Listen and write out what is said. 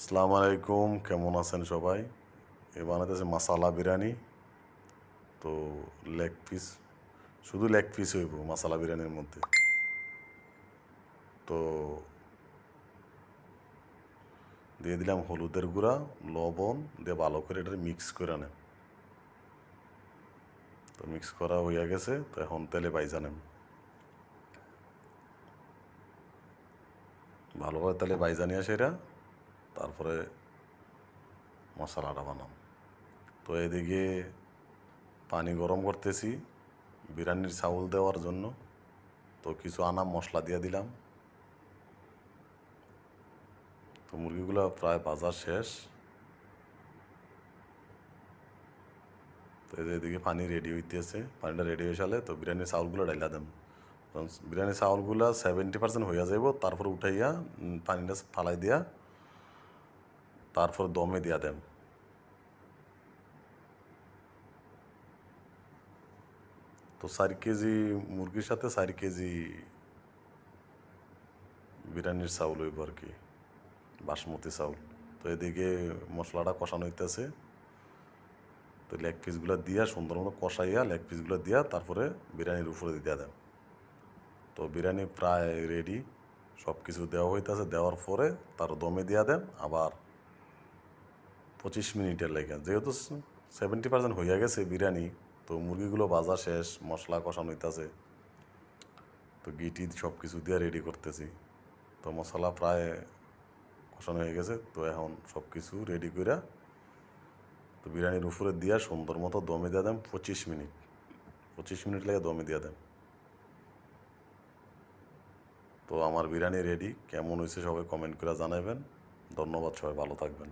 আসসালামু আলাইকুম, কেমন আছেন সবাই? বানাইতেছে মাসালা বিরিয়ানি। তো লেগ পিস, শুধু লেগ পিস হইব মাসালা বিরিয়ানির মধ্যে। তো দিয়ে দিলাম হলুদের গুঁড়া, লবণ দিয়ে ভালো করে এটা মিক্স করে নেন। তো মিক্স করা হইয়া গেছে, তো এখন তেলে ভাইজা নেন। ভালোভাবে তেলে ভাইজা নিয়ে সেটা তারপরে মশলাটা বানাম। তো এদিকে পানি গরম করতেছি বিরিয়ানির চাউল দেওয়ার জন্য। তো কিছু আনাম মশলা দিয়ে দিলাম। তো মুরগিগুলো প্রায় ভাজা শেষ। তো এদিকে পানি রেডি হইতেছে, পানিটা রেডি হয়ে সালে তো বিরিয়ানির চাউলগুলো ডাইলা দেন। বিরিয়ানির চাউলগুলো 70% হইয়া যাইব, তারপরে উঠাইয়া পানিটা ফালাই দিয়া তারপর দমে দিয়া দেন। তো 4 কেজি মুরগির সাথে 4 কেজি বিরিয়ানির চাউল হইব আর কি, বাসমতি চাউল। তো এদিকে মশলাটা কষানো হইতেছে। তো লেগ পিসগুলো দিয়া সুন্দর মতো কষাইয়া লেগ পিসগুলো দিয়া তারপরে বিরিয়ানির উপরে দিয়া দেন। তো বিরিয়ানি প্রায় রেডি, সব কিছু দেওয়া হইতেছে। দেওয়ার পরে তার দমে দিয়া দেন আবার 25 মিনিটের লেগে। যেহেতু 70% হইয়া গেছে বিরিয়ানি, তো মুরগিগুলো ভাজা শেষ, মশলা কষানো হইতেছে। তো গিটি সব কিছু দিয়ে রেডি করতেছি। তো মশলা প্রায় কষানো হয়ে গেছে। তো এখন সব কিছু রেডি করে তো বিরিয়ানির উপরে দিয়া সুন্দর মতো দমে দিয়ে দেন 25 মিনিট। 25 মিনিট লেগে দমে দিয়ে দেন। তো আমার বিরিয়ানি রেডি। কেমন হয়েছে সবাই কমেন্ট করে জানাবেন। ধন্যবাদ, সবাই ভালো থাকবেন।